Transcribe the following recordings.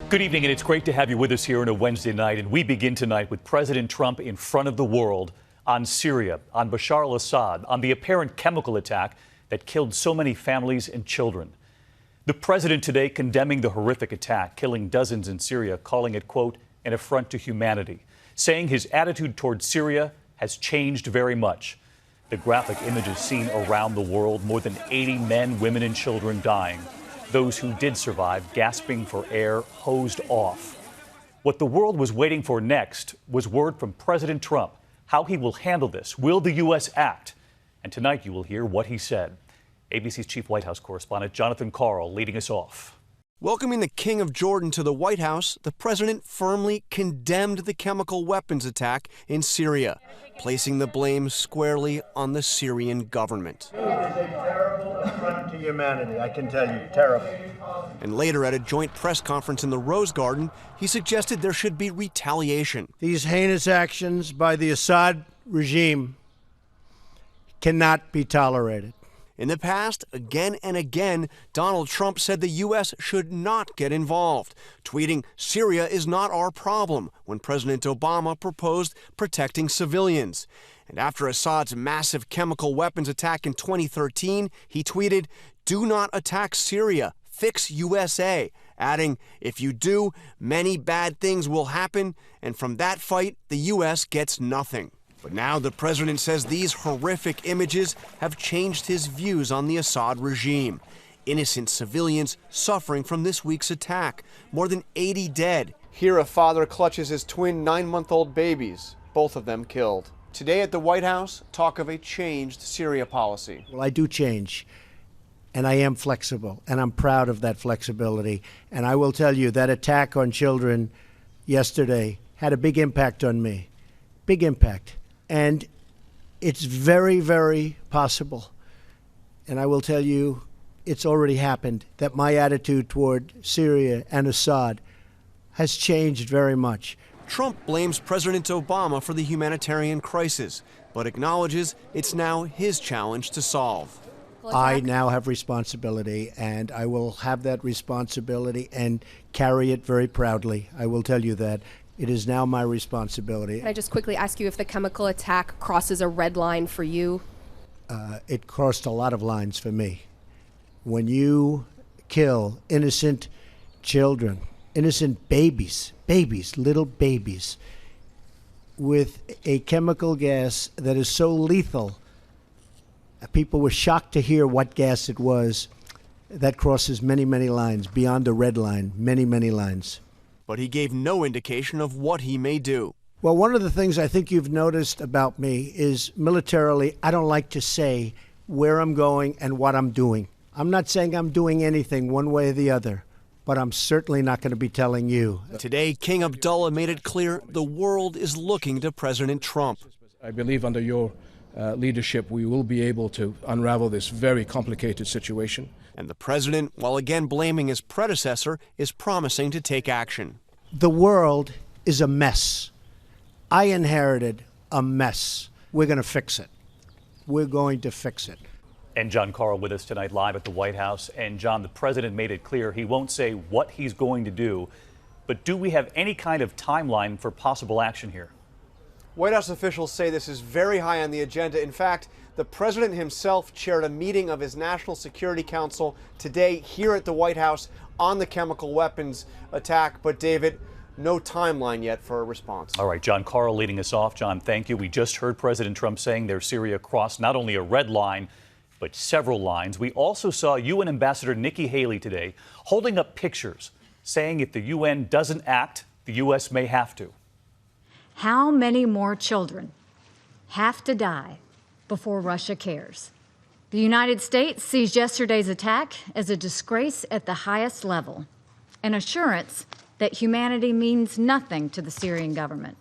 Good evening, and it's great to have you with us here on a Wednesday night. And we begin tonight with President Trump in front of the world on Syria, on Bashar al-Assad, on the apparent chemical attack that killed so many families and children. The president today condemning the horrific attack, killing dozens in Syria, calling it, quote, an affront to humanity, saying his attitude towards Syria has changed very much. The graphic images seen around the world, more than 80 men, women, and children dying. Those who did survive, gasping for air, hosed off. What the world was waiting for next was word from President Trump, how he will handle this. Will the U.S. act? And tonight you will hear what he said. ABC's chief White House correspondent Jonathan Karl leading us off. Welcoming the King of Jordan to the White House, the president firmly condemned the chemical weapons attack in Syria, placing the blame squarely on the Syrian government. It is a terrible affront to humanity, I can tell you, terrible. And later at a joint press conference in the Rose Garden, he suggested there should be retaliation. These heinous actions by the Assad regime cannot be tolerated. In the past, again and again, Donald Trump said the U.S. should not get involved, tweeting, "Syria is not our problem," when President Obama proposed protecting civilians. And after Assad's massive chemical weapons attack in 2013, he tweeted, "Do not attack Syria, fix USA," adding, "If you do, many bad things will happen, and from that fight, the U.S. gets nothing." But now the president says these horrific images have changed his views on the Assad regime. Innocent civilians suffering from this week's attack. More than 80 dead. Here a father clutches his twin 9-month-old babies, both of them killed. Today at the White House, talk of a changed Syria policy. Well, I do change, and I am flexible, and I'm proud of that flexibility. And I will tell you that attack on children yesterday had a big impact on me. Big impact. And it's very, very possible, and I will tell you it's already happened, that my attitude toward Syria and Assad has changed very much. Trump blames President Obama for the humanitarian crisis, but acknowledges it's now his challenge to solve. I now have responsibility, and I will have that responsibility and carry it very proudly. I will tell you that. It is now my responsibility. Can I just quickly ask you if the chemical attack crosses a red line for you? It crossed a lot of lines for me. When you kill innocent children, innocent babies, little babies, with a chemical gas that is so lethal, people were shocked to hear what gas it was. That crosses many, many lines, beyond the red line, many, many lines. But he gave no indication of what he may do. Well, one of the things I think you've noticed about me is militarily, I don't like to say where I'm going and what I'm doing. I'm not saying I'm doing anything one way or the other, but I'm certainly not going to be telling you. Today, King Abdullah made it clear the world is looking to President Trump. I believe under your leadership, we will be able to unravel this very complicated situation. And the president, while again blaming his predecessor, is promising to take action. The world is a mess. I inherited a mess. We're going to fix it. We're going to fix it. And John Karl with us tonight live at the White House. And John, the president made it clear he won't say what he's going to do. But do we have any kind of timeline for possible action here? White House officials say this is very high on the agenda. In fact, the president himself chaired a meeting of his National Security Council today here at the White House on the chemical weapons attack. But, David, no timeline yet for a response. All right, John Karl leading us off. John, thank you. We just heard President Trump saying their Syria crossed not only a red line, but several lines. We also saw UN Ambassador Nikki Haley today holding up pictures saying if the UN doesn't act, the U.S. may have to. How many more children have to die before Russia cares? The United States sees yesterday's attack as a disgrace at the highest level, an assurance that humanity means nothing to the Syrian government.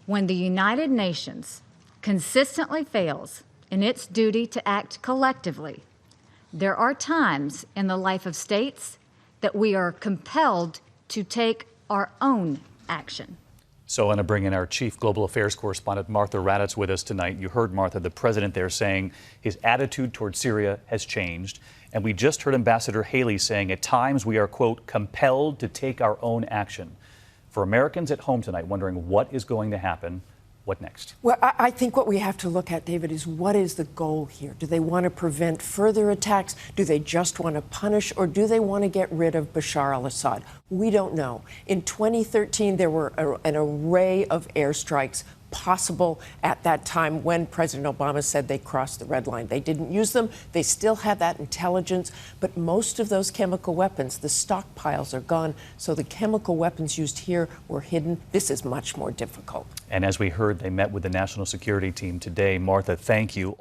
When the United Nations consistently fails in its duty to act collectively, there are times in the life of states that we are compelled to take our own action. So I want to bring in our chief global affairs correspondent, Martha Raddatz, with us tonight. You heard, Martha, the president there saying his attitude toward Syria has changed. And we just heard Ambassador Haley saying at times we are, quote, compelled to take our own action. For Americans at home tonight wondering what is going to happen, what next? Well, I think what we have to look at, David, is what is the goal here? Do they want to prevent further attacks? Do they just want to punish? Or do they want to get rid of Bashar al-Assad? We don't know. In 2013, there were an array of airstrikes possible at that time when President Obama said they crossed the red line. They didn't use them. They still had that intelligence. But most of those chemical weapons, the stockpiles are gone. So the chemical weapons used here were hidden. This is much more difficult. And as we heard, they met with the national security team today. Martha, thank you.